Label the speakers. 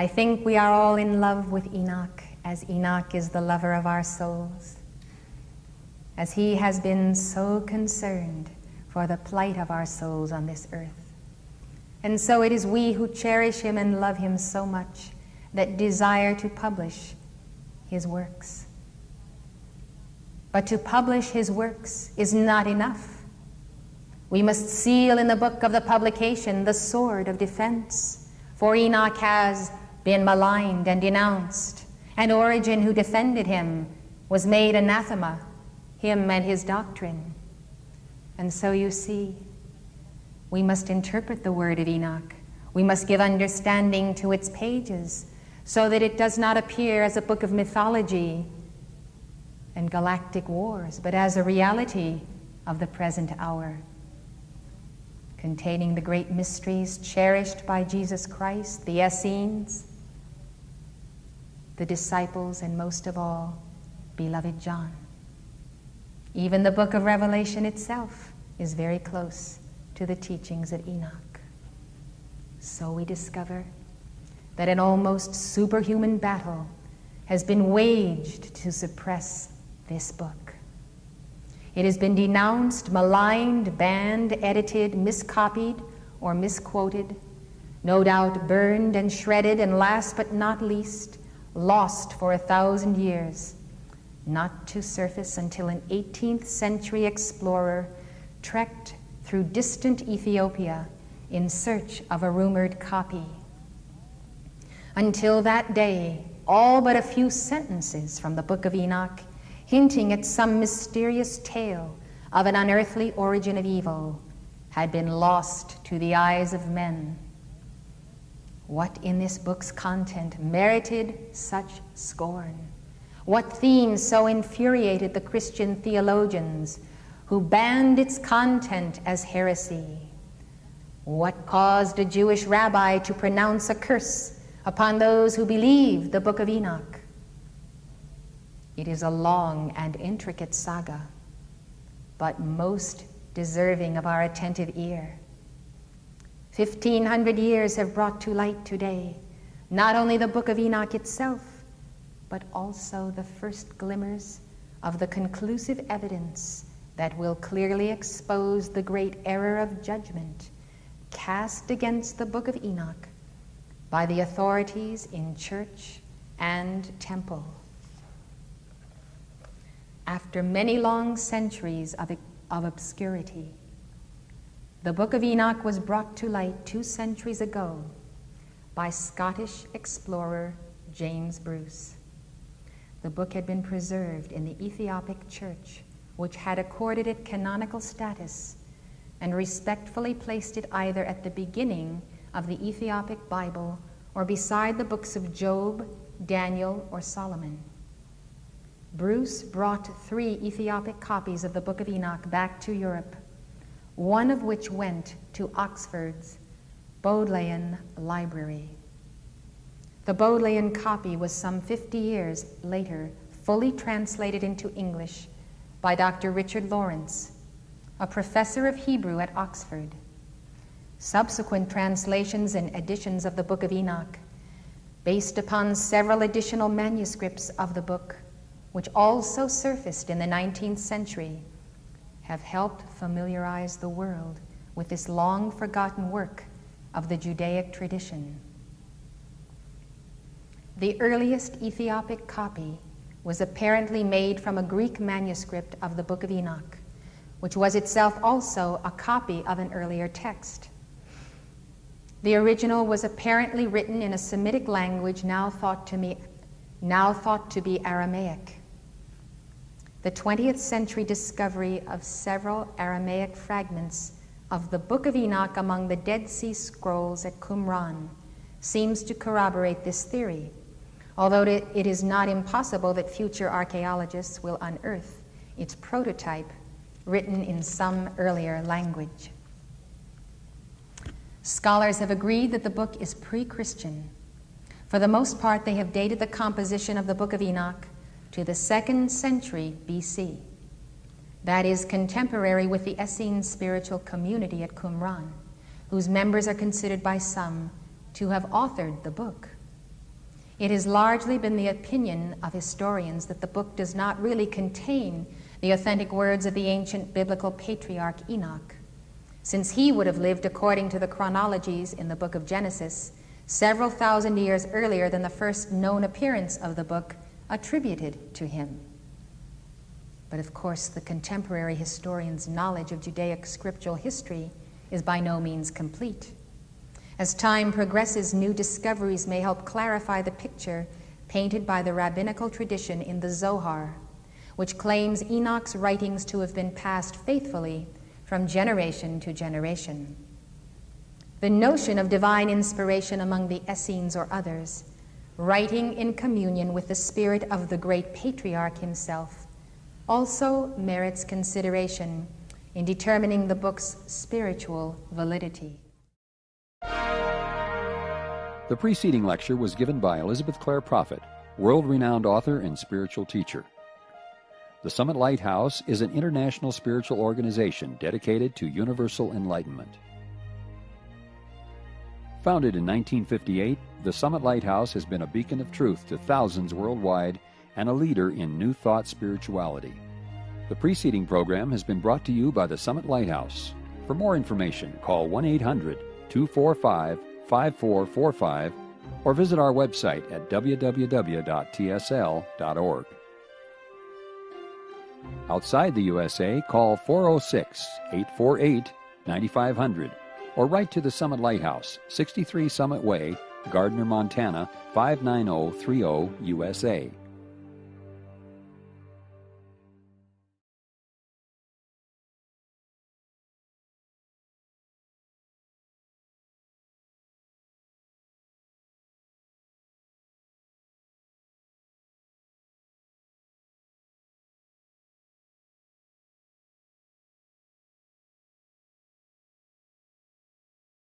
Speaker 1: I think we are all in love with Enoque, as Enoque is the lover of our souls, as he has been so concerned for the plight of our souls on this earth. And so it is we who cherish him and love him so much that desire to publish his works. But to publish his works is not enough. We must seal in the book of the publication the sword of defense, for Enoque has been maligned and denounced, and Origen, who defended him, was made anathema, him and his doctrine. And so you see, we must interpret the word of Enoque. We must give understanding to its pages so that it does not appear as a book of mythology and galactic wars, but as a reality of the present hour, containing the great mysteries cherished by Jesus Christ, the Essenes, the disciples, and most of all, beloved John. Even the book of Revelation itself is very close to the teachings of Enoque. So we discover that an almost superhuman battle has been waged to suppress this book. It has been denounced, maligned, banned, edited, miscopied, or misquoted, no doubt burned and shredded, and last but not least, lost for 1,000 years, not to surface until an 18th century explorer trekked through distant Ethiopia in search of a rumored copy. Until that day, all but a few sentences from the book of Enoque, hinting at some mysterious tale of an unearthly origin of evil, had been lost to the eyes of men. What in this book's content merited such scorn? What theme so infuriated the Christian theologians who banned its content as heresy? What caused a Jewish rabbi to pronounce a curse upon those who believed the book of Enoque? It is a long and intricate saga, but most deserving of our attentive ear. 1,500 years have brought to light today not only the book of Enoque itself, but also the first glimmers of the conclusive evidence that will clearly expose the great error of judgment cast against the book of Enoque by the authorities in church and temple. After many long centuries of obscurity, the book of Enoque was brought to light 2 centuries ago by Scottish explorer James Bruce. The book had been preserved in the Ethiopic church, which had accorded it canonical status and respectfully placed it either at the beginning of the Ethiopic Bible or beside the books of Job, Daniel, or Solomon. Bruce brought 3 Ethiopic copies of the book of Enoque back to Europe, one of which went to Oxford's Bodleian Library. The Bodleian copy was some 50 years later fully translated into English by Dr. Richard Lawrence, a professor of Hebrew at Oxford. Subsequent translations and editions of the book of Enoque, based upon several additional manuscripts of the book, which also surfaced in the 19th century, have helped familiarize the world with this long-forgotten work of the Judaic tradition. The earliest Ethiopic copy was apparently made from a Greek manuscript of the book of Enoque, which was itself also a copy of an earlier text. The original was apparently written in a Semitic language now thought to be Aramaic. The 20th century discovery of several Aramaic fragments of the Book of Enoque among the Dead Sea Scrolls at Qumran seems to corroborate this theory, although it is not impossible that future archaeologists will unearth its prototype written in some earlier language. Scholars have agreed that the book is pre-Christian. For the most part, they have dated the composition of the Book of Enoque to the 2nd century BC. That is contemporary with the Essene spiritual community at Qumran, whose members are considered by some to have authored the book. It has largely been the opinion of historians that the book does not really contain the authentic words of the ancient biblical patriarch Enoch, since he would have lived according to the chronologies in the book of Genesis several thousand years earlier than the first known appearance of the book attributed to him. But of course, the contemporary historian's knowledge of Judaic scriptural history is by no means complete. As time progresses, new discoveries may help clarify the picture painted by the rabbinical tradition in the Zohar, which claims Enoch's writings to have been passed faithfully from generation to generation. The notion of divine inspiration among the Essenes or others, writing in communion with the spirit of the great patriarch himself, also merits consideration in determining the book's spiritual validity.
Speaker 2: The preceding lecture was given by Elizabeth Clare Prophet, world-renowned author and spiritual teacher. The Summit Lighthouse is an international spiritual organization dedicated to universal enlightenment. Founded in 1958, the Summit Lighthouse has been a beacon of truth to thousands worldwide and a leader in New Thought spirituality. The preceding program has been brought to you by the Summit Lighthouse. For more information, call 1-800-245-5445 or visit our website at www.tsl.org. Outside the USA, call 406-848-9500 or write to the Summit Lighthouse, 63 Summit Way, Gardner, Montana, 59030 USA.